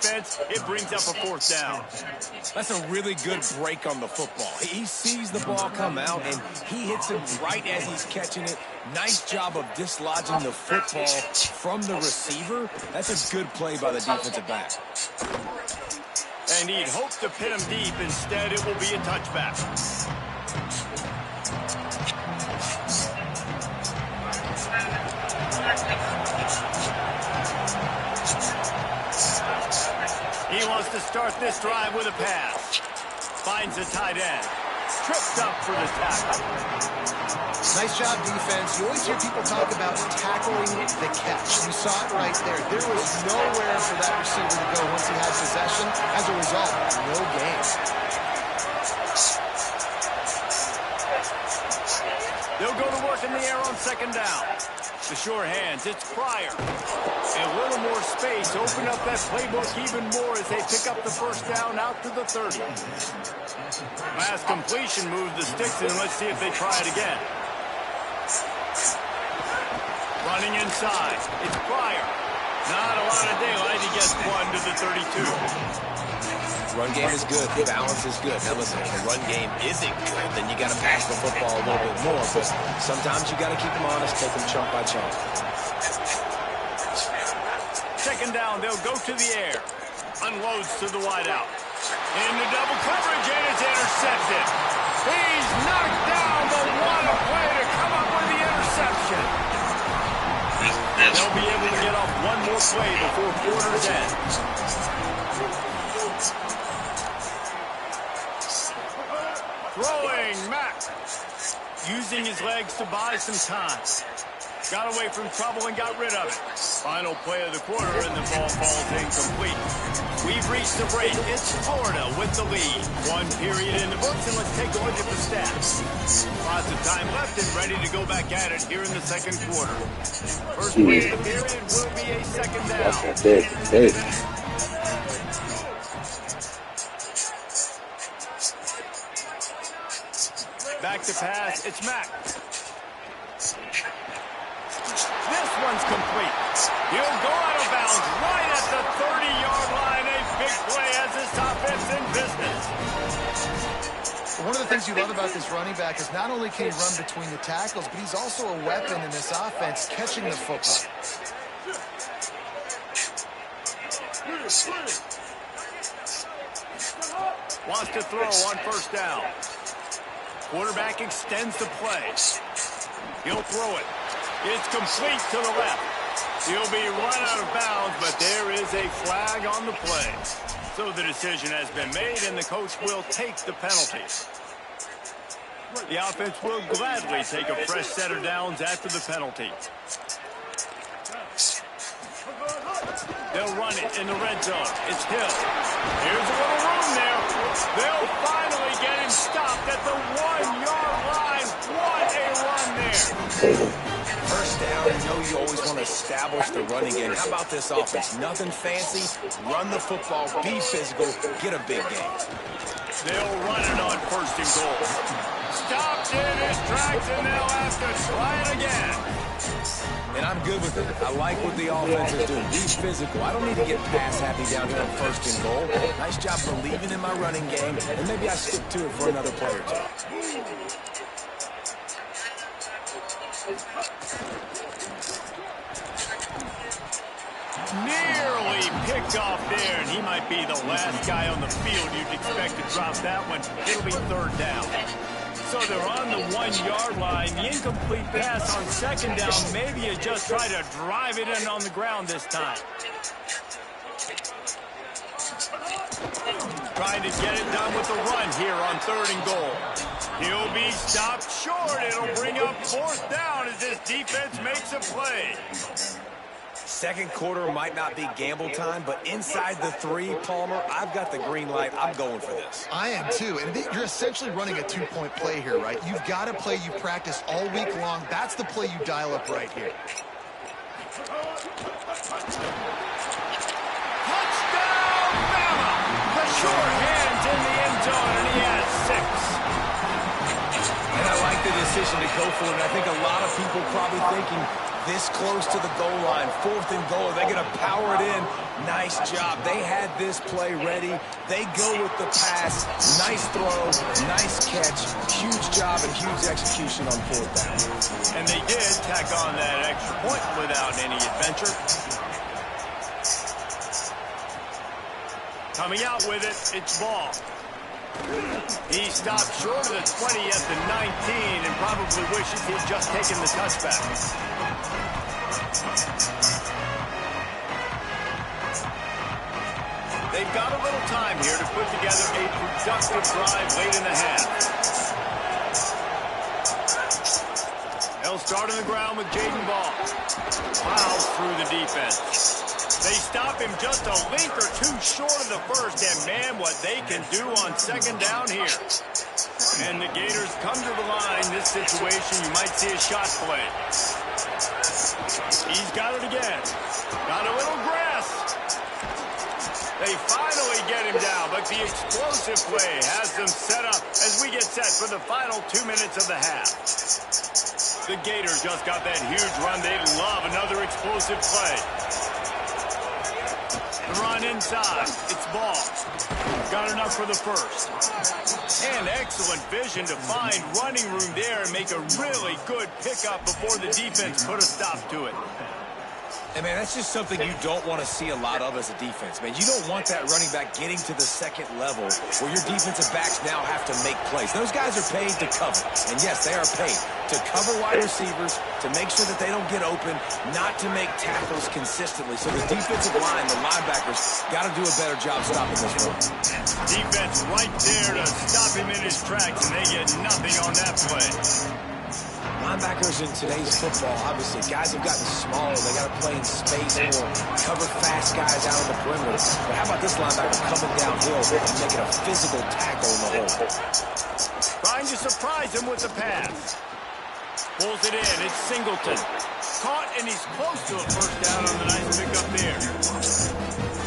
defense. It brings up a fourth down. That's a really good break on the football. He sees the ball come out, and he hits it right as he's catching it. Nice job of dislodging the football from the receiver. That's a good play by the defensive back. And he'd hoped to pin him deep. Instead, it will be a touchback. He wants to start this drive with a pass. Finds a tight end. Tripped up for the tackle. Nice job, defense. You always hear people talk about tackling the catch. You saw it right there. There was nowhere for that receiver to go once he had possession. As a result, no gain. They'll go to work in the air on second down. The sure hands, it's Pryor. And a little more space, open up that playbook even more as they pick up the first down out to the 30. Pass completion moves the sticks in. Let's see if they try it again. Running inside, it's Pryor. Not a lot of daylight, he gets one to the 32. Run game is good. The balance is good. Now listen, if the run game isn't good, then you got to pass the football a little bit more. But sometimes you got to keep them honest, take them chunk by chunk. Second down, they'll go to the air. Unloads to the wideout. Into double coverage, and it's intercepted. He's knocked down, but what a play to come up with the interception. They'll be able to get off one more play before quarter's end. Throwing, Mack. Using his legs to buy some time. Got away from trouble and got rid of it. Final play of the quarter, and the ball falls incomplete. We've reached the break. It's Florida with the lead. One period in the books, and let's take a look at the stats. Lots of time left and ready to go back at it here in the second quarter. First play of the period will be a second down. Big. Back to pass, it's Mack. This one's complete. He'll go out of bounds right at the 30-yard line. A big play as this offense in business. One of the things you love about this running back is not only can he run between the tackles, but he's also a weapon in this offense, catching the football. Wants to throw on first down. Quarterback extends the play. He'll throw it. It's complete to the left. He'll be run out of bounds, but there is a flag on the play. So the decision has been made, and the coach will take the penalty. The offense will gladly take a fresh set of downs after the penalty. They'll run it in the red zone. It's Hill. Here's a little room there. They'll finally get him stopped at the 1-yard line. What a run there. First down, you know you always want to establish the running game. How about this offense? Nothing fancy. Run the football, be physical, get a big game. They'll run it on first and goal. Stopped in his tracks, and they'll have to try it again. And I'm good with it. I like what the offense is doing. Be physical. I don't need to get pass happy down here on first and goal. Nice job believing in my running game, and maybe I stick to it for another play or two. Nearly picked off there, and he might be the last guy on the field you'd expect to drop that one. It'll be third down. So they're on the 1-yard line. The incomplete pass on second down. Maybe you just try to drive it in on the ground this time. Trying to get it done with the run here on third and goal. He'll be stopped short. It'll bring up fourth down as this defense makes a play. Second quarter might not be gamble time, but inside the 3, Palmer, I've got the green light. I'm going for this. I am too, and you're essentially running a 2-point play here, right? You've got a play you practice all week long. That's the play you dial up right here. Touchdown, Bama! The short hands in the end zone, and he has 6. And I like the decision to go for it. I think a lot of people probably thinking this close to the goal line, 4th and goal. They're going to power it in. Nice job. They had this play ready. They go with the pass. Nice throw, nice catch. Huge job and huge execution on 4th down. And they did tack on that extra point without any adventure. Coming out with it, it's Ball. He stopped short of the 20 at the 19 and probably wishes he'd just taken the touchback. They've got a little time here to put together a productive drive late in the half. They'll start on the ground with Jaden Ball. Plows through the defense. They stop him just a link or two short of the first, and man, what they can do on 2nd down here. And the Gators come to the line. This situation, you might see a shot play. He's got it again. Got a little grass. They finally get him down, but the explosive play has them set up as we get set for the final 2 minutes of the half. The Gators just got that huge run. They love another explosive play. The run inside. It's Ball. Got enough for the first. And excellent vision to find running room there and make a really good pickup before the defense put a stop to it. And, man, that's just something you don't want to see a lot of as a defense, man. You don't want that running back getting to the 2nd level where your defensive backs now have to make plays. Those guys are paid to cover. And, yes, they are paid to cover wide receivers, to make sure that they don't get open, not to make tackles consistently. So the defensive line, the linebackers, got to do a better job stopping this run. Defense right there to stop him in his tracks, and they get nothing on that play. Linebackers in today's football, obviously, guys have gotten smaller. They got to play in space or cover fast guys out on the perimeter. But how about this linebacker coming downhill and making a physical tackle in the hole? Trying to surprise him with the pass. Pulls it in. It's Singleton. Caught, and he's close to a first down on the nice pickup there.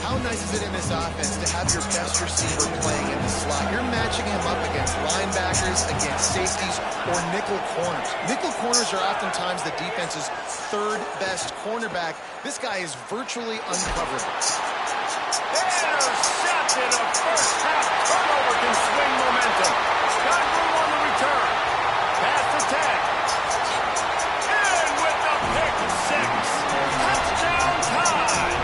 How nice is it in this offense to have your best receiver playing in the slot? You're matching him up against linebackers, against safeties, or nickel corners. Nickel corners are oftentimes the defense's 3rd best cornerback. This guy is virtually uncoverable. Intercepted. A first half turnover can swing momentum. Got room on the return. Pass attack. In with the pick 6. Touchdown time.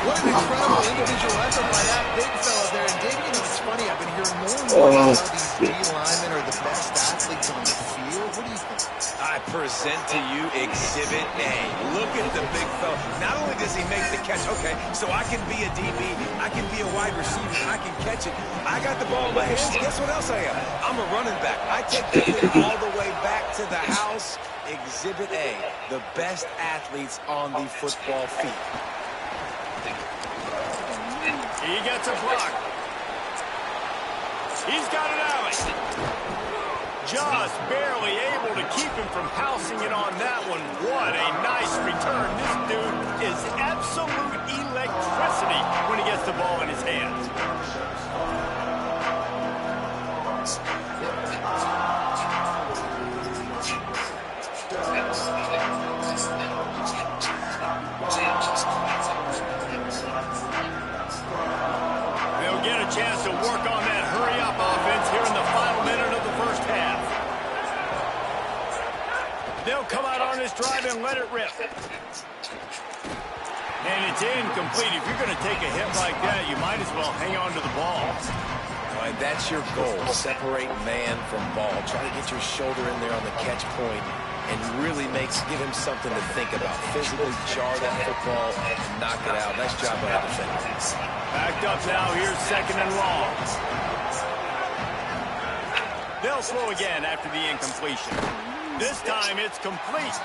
What an incredible individual effort by that big fella there. And Dave, you know, it's funny, I've been hearing more and more about how these D linemen are the best athletes on the field. What do you think? I present to you Exhibit A. Look at the big fella. Not only does he make the catch, okay, so I can be a DB, I can be a wide receiver, I can catch it. I got the ball in my hands. Guess what else I am? I'm a running back. I take the thing all the way back to the house. Exhibit A, the best athletes on the football field. He gets a block. He's got an alley. Just barely able to keep him from housing it on that one. What a nice return. This dude is absolute electricity when he gets the ball in his hands. They'll get a chance to work on that hurry-up offense here in the final minute of the first half. They'll come out on this drive and let it rip. And it's incomplete. If you're going to take a hit like that, you might as well hang on to the ball. All right, that's your goal. Separate man from ball. Try to get your shoulder in there on the catch point and really give him something to think about. Physically jar that football and knock it out. Nice job by the defender. Backed up now. Here's 2nd and long. They'll throw again after the incompletion. This time it's complete.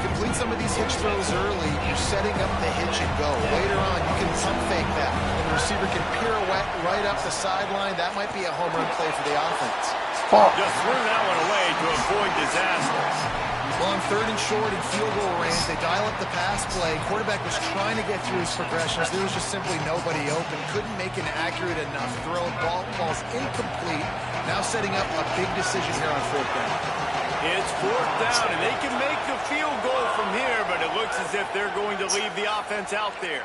Complete some of these hitch throws early. You're setting up the hitch and go. Later on, you can pump fake that. And the receiver can pirouette right up the sideline. That might be a home run play for the offense. Just threw that one away to avoid disaster. Well, on 3rd and short and field goal range, they dial up the pass play. Quarterback was trying to get through his progressions. There was just simply nobody open. Couldn't make an accurate enough throw. Ball's incomplete. Now setting up a big decision here on 4th down. It's fourth down, and they can make the field goal from here, but it looks as if they're going to leave the offense out there.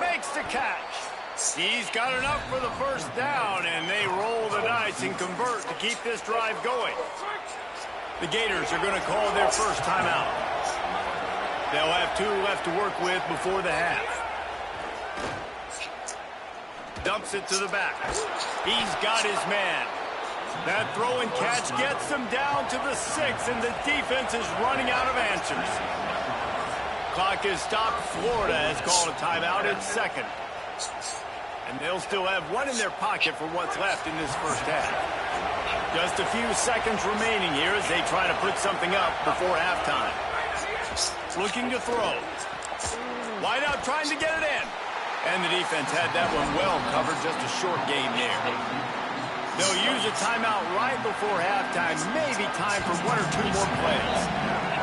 Makes the catch. He's got enough for the first down, and they roll the dice and convert to keep this drive going. The Gators are going to call their first timeout. They'll have 2 left to work with before the half. Dumps it to the back. He's got his man. That throw and catch gets them down to the 6, and the defense is running out of answers. Clock is stopped. Florida has called a timeout at second. And they'll still have 1 in their pocket for what's left in this first half. Just a few seconds remaining here as they try to put something up before halftime. Looking to throw. Wide out trying to get it in. And the defense had that one well covered, just a short gain there. They'll use a timeout right before halftime. Maybe time for 1 or 2 more plays.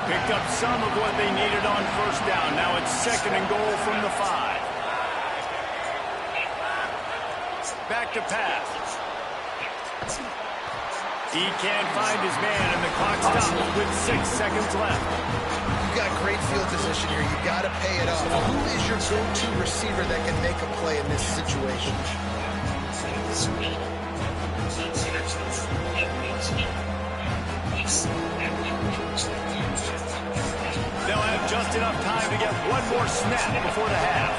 Picked up some of what they needed on first down. Now it's second and goal from the 5. Back to pass. He can't find his man, and the clock stops with 6 seconds left. You've got great field position here. You've got to pay it off. Who is your go-to receiver that can make a play in this situation? They'll have just enough time to get 1 more snap before the half.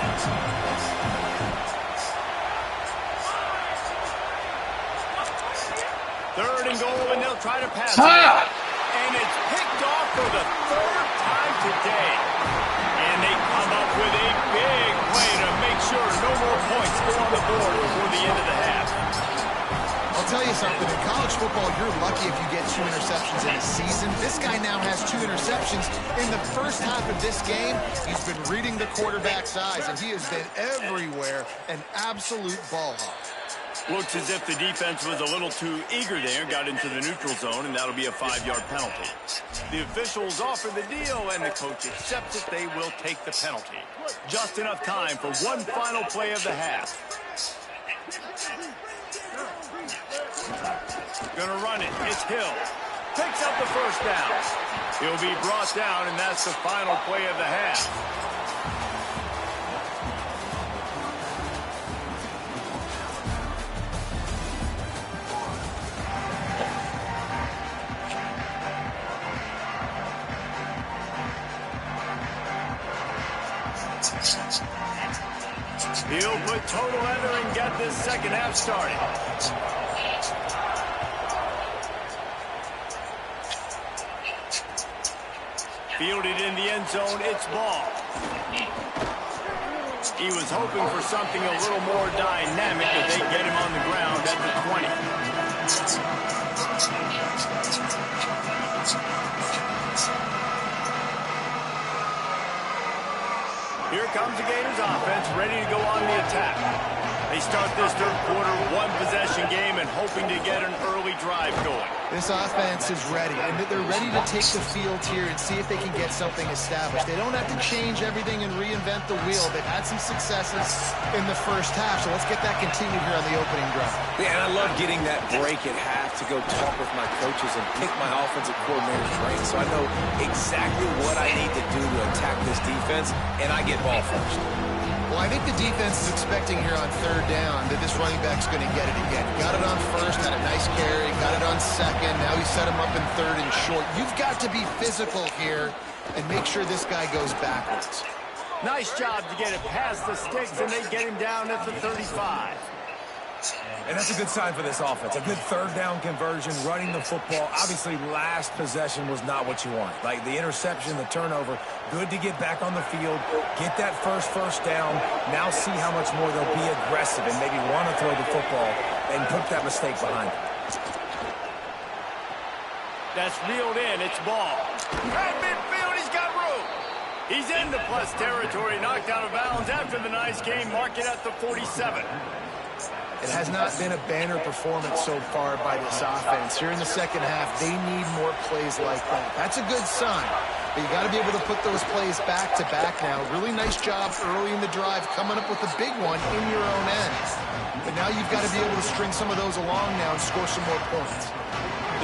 Third and goal, and they'll try to pass it. And it's picked off for the 3rd time today. And they come up with a big play to make sure no more points go on the board before the end of the half. I'll tell you something, in college football, you're lucky if you get 2 interceptions in a season. This guy now has 2 interceptions. In the first half of this game, he's been reading the quarterback's eyes, and he has been everywhere, an absolute ball hawk. Looks as if the defense was a little too eager there, got into the neutral zone, and that'll be a 5-yard penalty. The officials offer the deal, and the coach accepts it. They will take the penalty. Just enough time for 1 final play of the half. Gonna run it. It's Hill. Picks up the first down. He'll be brought down, and that's the final play of the half. He'll put total under and get this second half started. Fielded in the end zone, it's ball. He was hoping for something a little more dynamic, but they get him on the ground at the 20. Here comes the Gators offense, ready to go on the attack. They start this third quarter, 1-possession game, and hoping to get an early drive going. This offense is ready, and they're ready to take the field here and see if they can get something established. They don't have to change everything and reinvent the wheel. They've had some successes in the first half, so let's get that continued here on the opening drive. Yeah, and I love getting that break at half to go talk with my coaches and pick my offensive coordinator's brain, so I know exactly what I need to do to attack this defense, and I get ball first. Well, I think the defense is expecting here on third down that this running back's going to get it again. Got it on first, had a nice carry, got it on second. Now he set him up in third and short. You've got to be physical here and make sure this guy goes backwards. Nice job to get it past the sticks, and they get him down at the 35. And that's a good sign for this offense. A good third down conversion, running the football. Obviously, last possession was not what you want. Like the interception, the turnover, good to get back on the field, get that first down. Now see how much more they'll be aggressive and maybe want to throw the football and put that mistake behind them. That's reeled in. It's ball. At midfield, he's got room. He's into plus territory, knocked out of bounds after the nice game. Mark it at the 47. It has not been a banner performance so far by this offense. Here in the second half, they need more plays like that. That's a good sign. But you got to be able to put those plays back to back now. Really nice job early in the drive, coming up with a big one in your own end. But now you've got to be able to string some of those along now and score some more points.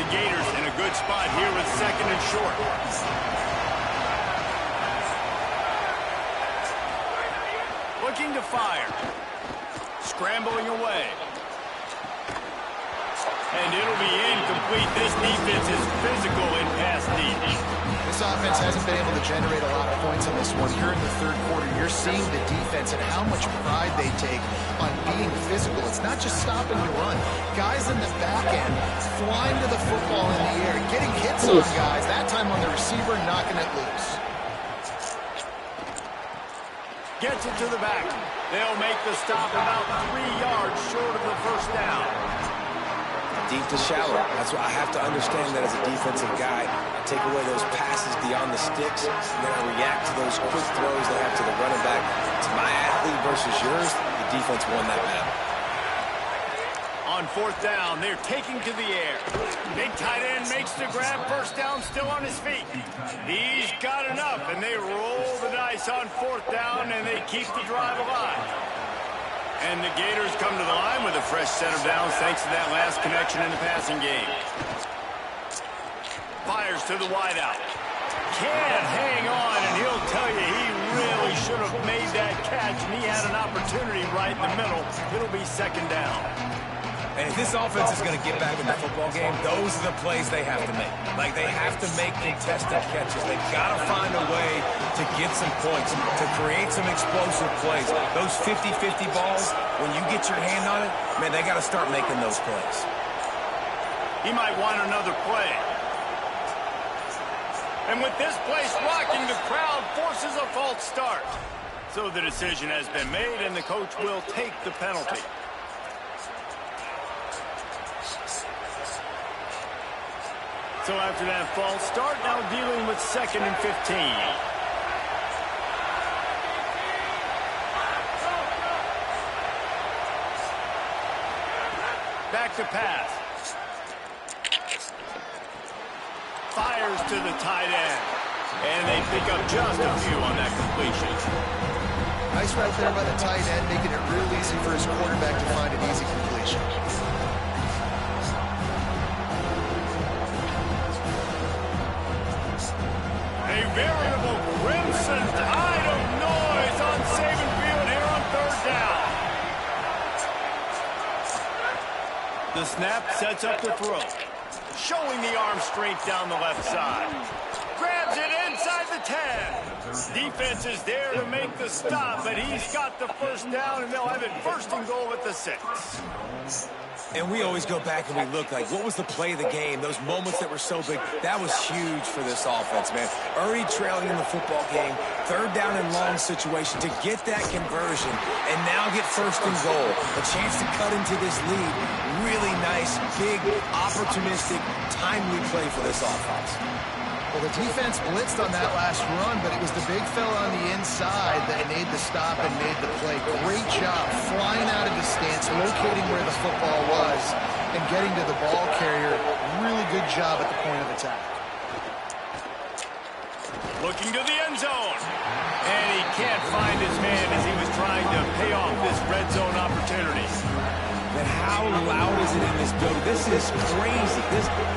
The Gators in a good spot here with second and short. Looking to fire. Scrambling away. And it'll be incomplete. This defense is physical in pass deep. This offense hasn't been able to generate a lot of points in this one. Here in the third quarter, you're seeing the defense and how much pride they take on being physical. It's not just stopping to run. Guys in the back end flying to the football in the air, getting hits on guys, that time on the receiver, knocking it loose. Gets it to the back. They'll make the stop about 3 yards short of the first down. Deep to shallow. That's what I have to understand that as a defensive guy. I take away those passes beyond the sticks, and then I react to those quick throws they have to the running back. To my athlete versus yours, the defense won that battle. On fourth down, they're taking to the air. Big tight end makes the grab. First down, still on his feet. He's got enough, and they roll the dice on fourth down, and they keep the drive alive. And the Gators come to the line with a fresh set of downs thanks to that last connection in the passing game. Fires to the wideout. Can't hang on, and he'll tell you he really should have made that catch, and he had an opportunity right in the middle. It'll be second down. And if this offense is going to get back in the football game, those are the plays they have to make. Like, they have to make contested catches. They've got to find a way to get some points, to create some explosive plays. Those 50-50 balls, when you get your hand on it, man, they got to start making those plays. He might want another play. And with this place rocking, the crowd forces a false start. So the decision has been made, and the coach will take the penalty. So after that false start, now dealing with second and 15. Back to pass. Fires to the tight end. And they pick up just a few on that completion. Nice route there by the tight end, making it real easy for his quarterback to find an easy completion. A veritable crimson tide of noise on Saban Field here on third down. The snap sets up the throw. Showing the arm strength down the left side. Grabs it inside the 10. Defense is there to make the stop, but he's got the first down, and they'll have it first and goal at the 6. And we always go back and we look like, what was the play of the game? Those moments that were so big, that was huge for this offense, man. Already trailing in the football game, third down and long situation to get that conversion and now get first and goal. A chance to cut into this lead. Really nice, big, opportunistic, timely play for this offense. Well, the defense blitzed on that last run, but it was the big fella on the inside that made the stop and made the play. Great job flying out of the stance, locating where the football was, and getting to the ball carrier. Really good job at the point of attack. Looking to the end zone. And he can't find his man as he was trying to pay off this red zone opportunity. And how loud is it in this building? This is crazy.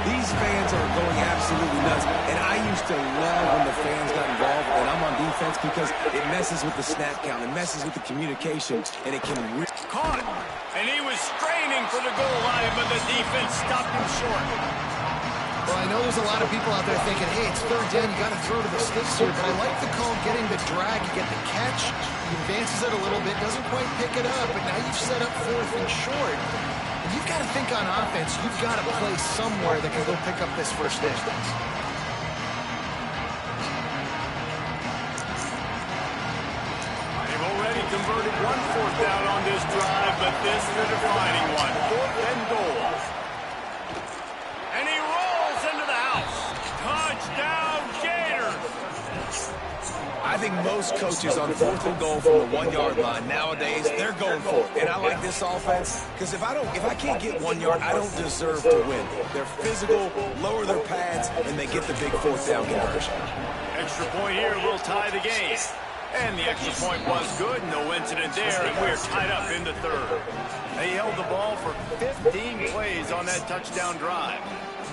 These fans are going absolutely nuts. And I used to love when the fans got involved and I'm on defense because it messes with the snap count. It messes with the communication. And it can really... Caught. And he was straining for the goal line, but the defense stopped him short. Well, I know there's a lot of people out there thinking, hey, it's third down, you got to throw to the sticks here, but I like the call getting the drag, you get the catch, he advances it a little bit, doesn't quite pick it up, but now you've set up fourth and short. And you've got to think on offense, you've got to play somewhere that can go pick up this first down. They've already converted one fourth down on this drive, but this is a defining one. Fourth and goal. And he rolls into the house. Touchdown, Gators. I think most coaches on fourth and goal from the 1 yard line nowadays, they're going for it. And I like this offense because if I can't get 1 yard, I don't deserve to win. They're physical, lower their pads, and they get the big fourth down conversion. Extra point here will tie the game. And the extra point was good. No incident there, and we're tied up in the third. They held the ball for 15 plays on that touchdown drive.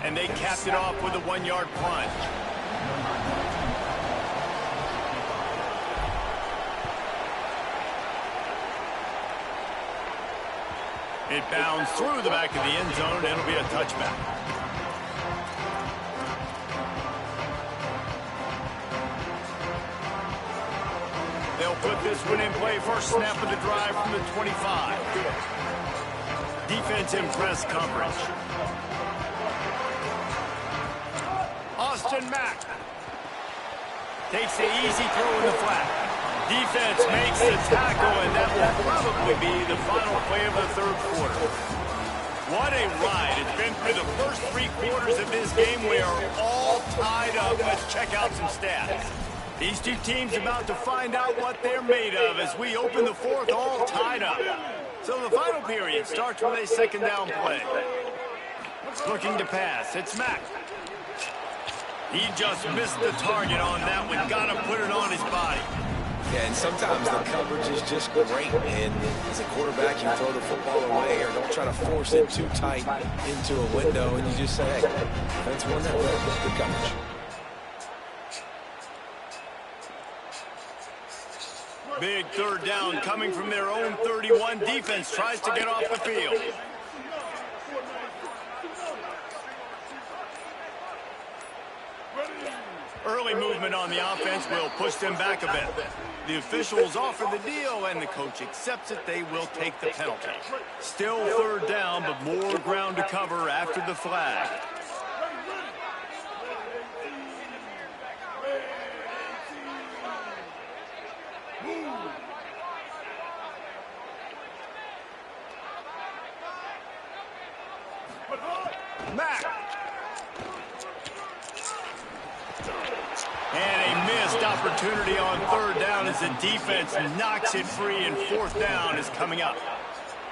and they capped it off with a 1-yard plunge. It bounds through the back of the end zone, and it'll be a touchback. They'll put this one in play. First snap of the drive from the 25. Defense in press coverage. Austin Mack takes the easy throw in the flat. Defense makes the tackle, and that will probably be the final play of the third quarter. What a ride. It's been through the first 3 quarters of this game. We are all tied up. Let's check out some stats. These two teams about to find out what they're made of as we open the fourth, all tied up. So the final period starts with a second down play. Looking to pass. It's Mack. He just missed the target on that one. Got to put it on his body. Yeah, and sometimes the coverage is just great, and as a quarterback, you throw the football away or don't try to force it too tight into a window, and you just say, hey, that's one that way. Good coverage. Big third down coming from their own 31. Defense tries to get off the field. Early movement on the offense will push them back a bit. The officials offer the deal, and the coach accepts it. They will take the penalty. Still third down, but more ground to cover after the flag. Mack. And a missed opportunity on third down as the defense knocks it free, and fourth down is coming up.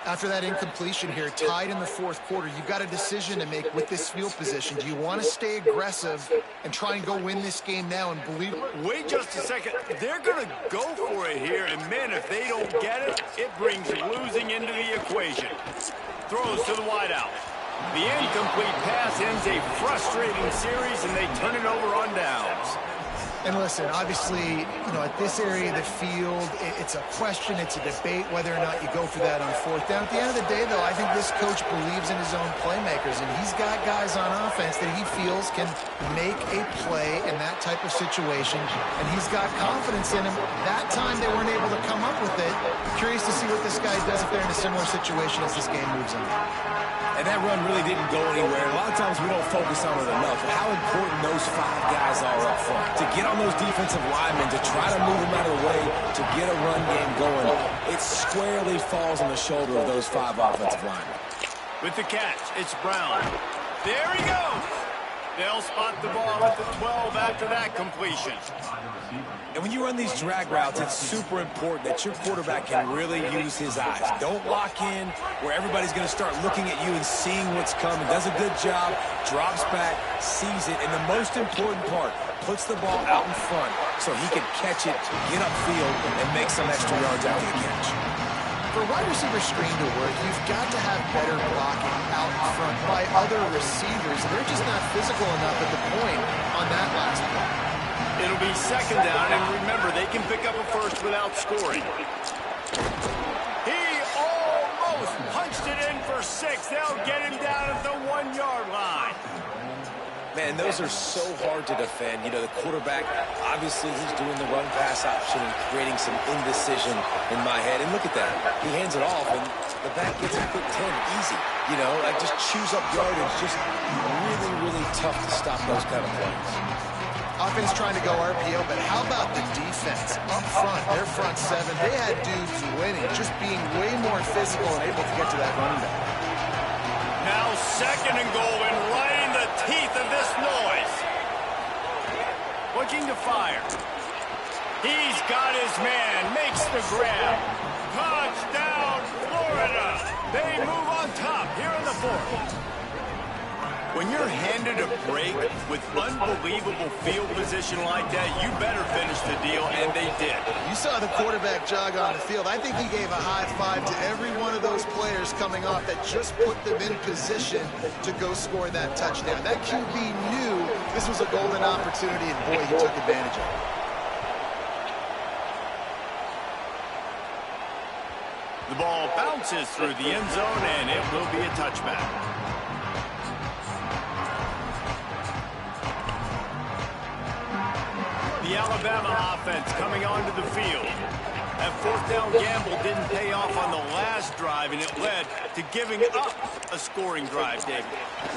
After that incompletion here, tied in the fourth quarter, you've got a decision to make with this field position. Do you want to stay aggressive and try and go win this game now and believe? Wait just a second. They're going to go for it here, and man, if they don't get it, it brings losing into the equation. Throws to the wideout. The incomplete pass ends a frustrating series, and they turn it over on downs. And listen, obviously, at this area of the field, it's a question, it's a debate whether or not you go for that on fourth down. At the end of the day, though, I think this coach believes in his own playmakers, and he's got guys on offense that he feels can make a play in that type of situation, and he's got confidence in him. That time they weren't able to come up with it. Curious to see what this guy does if they're in a similar situation as this game moves on. And that run really didn't go anywhere. A lot of times we don't focus on it enough. How important those 5 guys are up front. To get on those defensive linemen, to try to move them out of the way, to get a run game going, it squarely falls on the shoulder of those 5 offensive linemen. With the catch, it's Brown. There he goes. They'll spot the ball at the 12 after that completion. And when you run these drag routes, it's super important that your quarterback can really use his eyes. Don't lock in where everybody's going to start looking at you and seeing what's coming. Does a good job, drops back, sees it, and the most important part, puts the ball out in front so he can catch it, get upfield, and make some extra yards out of the catch. For a wide receiver screen to work, you've got to have better blocking out in front by other receivers. They're just not physical enough at the point on that last play. It'll be second down, and remember, they can pick up a first without scoring. He almost punched it in for 6. They'll get him down at the 1-yard line. Man, those are so hard to defend. The quarterback, obviously, he's doing the run-pass option and creating some indecision in my head. And look at that. He hands it off, and the back gets a quick 10. Easy. Just chews up yardage. Just really, really tough to stop those kind of plays. Offense trying to go RPO, but how about the defense up front? Their front 7, they had dudes winning, just being way more physical and able to get to that running back. Now second and goal, and right in the teeth of this noise. Looking to fire. He's got his man, makes the grab. Touchdown, Florida. They move on top here in the fourth. When you're handed a break with unbelievable field position like that, you better finish the deal, and they did. You saw the quarterback jog on the field. I think he gave a high five to every one of those players coming off that just put them in position to go score that touchdown. That QB knew this was a golden opportunity, and boy, he took advantage of it. The ball bounces through the end zone, and it will be a touchback. The Alabama offense coming onto the field. That fourth down gamble didn't pay off on the last drive, and it led to giving up a scoring drive, David.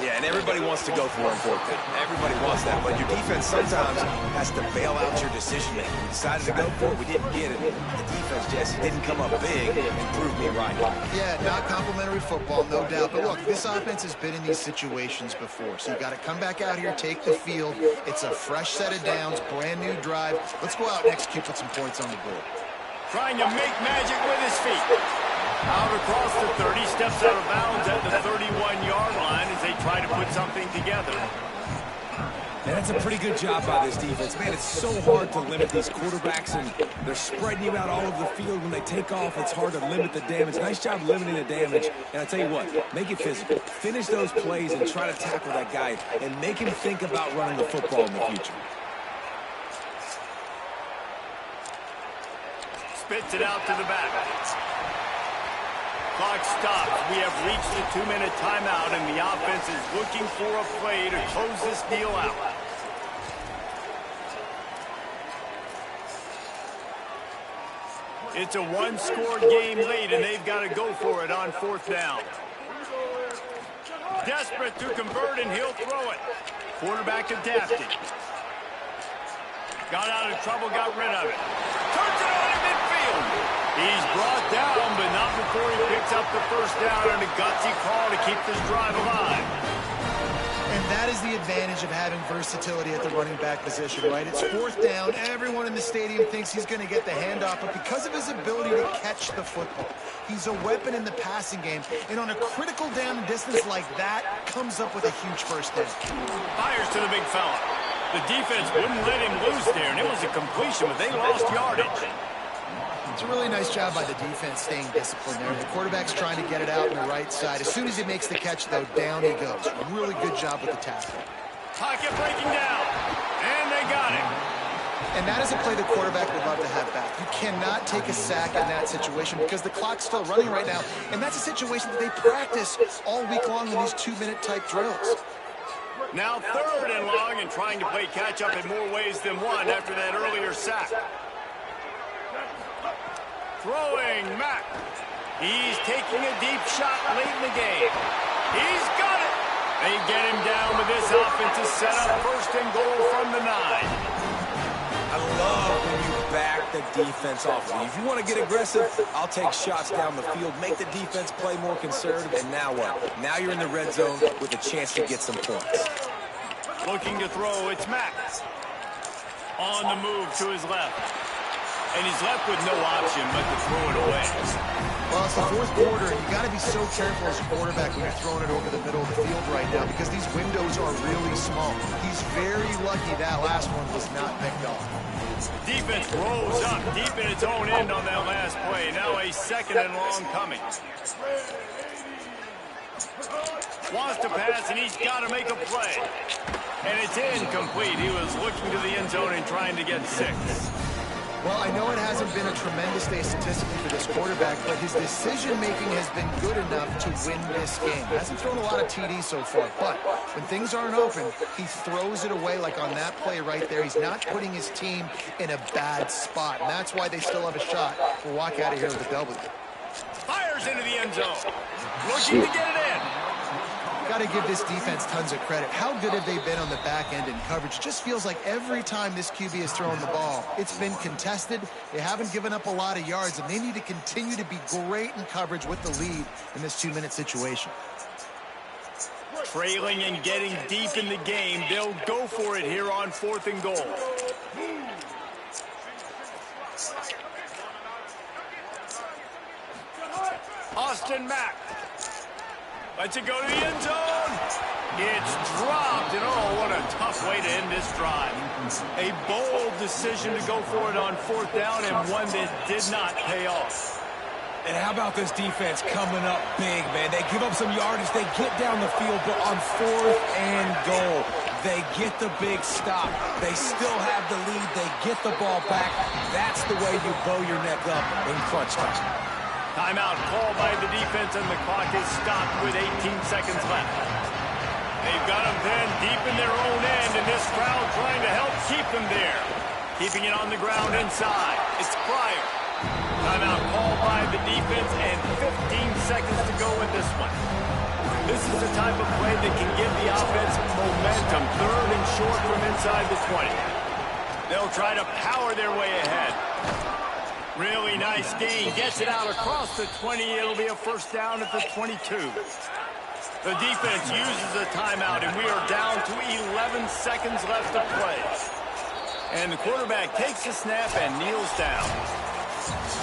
Yeah, and everybody wants to go for it on fourth down. Everybody wants that, but your defense sometimes has to bail out your decision-making. We decided to go for it. We didn't get it. The defense, Jesse, didn't come up big and prove me right. Yeah, not complimentary football, no doubt. But look, this offense has been in these situations before, so you got to come back out here, take the field. It's a fresh set of downs, brand new drive. Let's go out and execute with some points on the board. Trying to make magic with his feet. Out across the 30, steps out of bounds at the 31-yard line as they try to put something together. And that's a pretty good job by this defense. Man, it's so hard to limit these quarterbacks, and they're spreading you out all over the field. When they take off, it's hard to limit the damage. Nice job limiting the damage. And I tell you what, make it physical. Finish those plays and try to tackle that guy and make him think about running the football in the future. Spits it out to the back. Clock stops. We have reached the 2-minute timeout, and the offense is looking for a play to close this deal out. It's a one-score game late, and they've got to go for it on fourth down. Desperate to convert, and he'll throw it. Quarterback adapted. Got out of trouble, got rid of it. Turns it on in midfield. He's brought down, but not before he picks up the first down on a gutsy call to keep this drive alive. And that is the advantage of having versatility at the running back position, right? It's fourth down. Everyone in the stadium thinks he's going to get the handoff, but because of his ability to catch the football, he's a weapon in the passing game. And on a critical down and distance like that, comes up with a huge first down. Fires to the big fella. The defense wouldn't let him loose there, and it was a completion, but they lost yardage. It's a really nice job by the defense staying disciplined there. The quarterback's trying to get it out on the right side. As soon as he makes the catch, though, down he goes. Really good job with the tackle. Pocket breaking down, and they got him. And that is a play the quarterback would love to have back. You cannot take a sack in that situation because the clock's still running right now, and that's a situation that they practice all week long in these 2-minute type drills. Now third and long, and trying to play catch-up in more ways than one after that earlier sack. Throwing Mack. He's taking a deep shot late in the game. He's got it. They get him down with this offensive setup. First and goal from the 9. I love when you back the defense off. If you want to get aggressive, I'll take shots down the field, make the defense play more conservative, and now what? Now you're in the red zone with a chance to get some points. Looking to throw, it's Mack. On the move to his left. And he's left with no option but to throw it away. Well, it's the fourth quarter, and you got to be so careful as a quarterback when you're throwing it over the middle of the field right now because these windows are really small. He's very lucky that last one was not picked off. Defense rolls up deep in its own end on that last play. Now a second and long coming. Wants to pass, and he's got to make a play. And it's incomplete. He was looking to the end zone and trying to get 6. Well, I know it hasn't been a tremendous day statistically for this quarterback, but his decision-making has been good enough to win this game. Hasn't thrown a lot of TDs so far, but when things aren't open, he throws it away like on that play right there. He's not putting his team in a bad spot, and that's why they still have a shot to walk out of here with a W. Fires into the end zone. Looking to get it in. Got to give this defense tons of credit. How good have they been on the back end in coverage? Just feels like every time this QB has thrown the ball, it's been contested. They haven't given up a lot of yards, and they need to continue to be great in coverage with the lead in this 2-minute situation. Trailing and getting deep in the game, they'll go for it here on 4th and goal. Austin Mack. Lets it go to the end zone. It's dropped, and oh, what a tough way to end this drive. A bold decision to go for it on 4th down, and one that did not pay off. And how about this defense coming up big, man? They give up some yardage, they get down the field, but on 4th and goal, they get the big stop. They still have the lead, they get the ball back. That's the way you bow your neck up in crunch time. Timeout called by the defense, and the clock is stopped with 18 seconds left. They've got them then deep in their own end, and this crowd trying to help keep them there. Keeping it on the ground inside. It's Pryor. Timeout called by the defense, and 15 seconds to go with this one. This is the type of play that can give the offense momentum. 3rd and short from inside the 20. They'll try to power their way ahead. Really nice gain. Gets it out across the 20. It'll be a 1st down at the 22. The defense uses a timeout, and we are down to 11 seconds left to play. And the quarterback takes the snap and kneels down.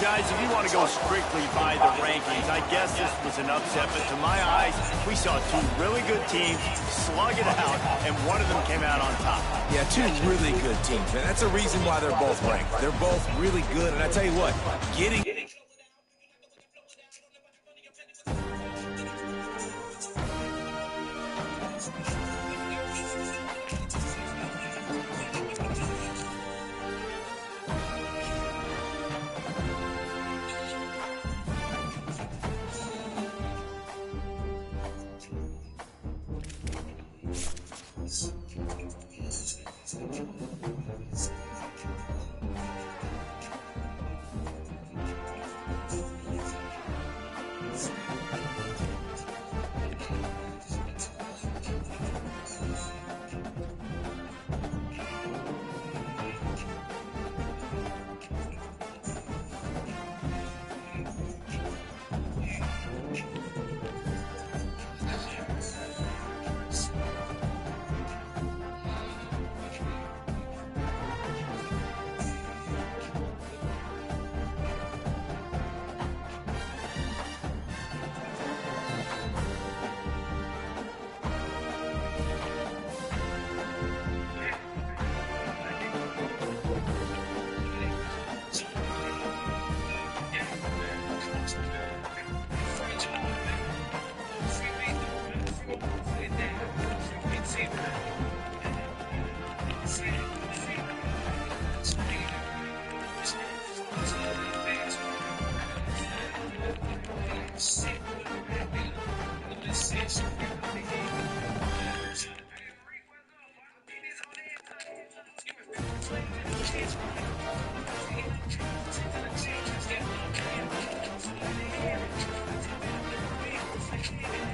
Guys, if you want to go strictly by the rankings, I guess this was an upset, but to my eyes, we saw 2 really good teams slug it out, and one of them came out on top. Yeah, 2 really good teams, man. That's the reason why they're both ranked. They're both really good, and I tell you what, getting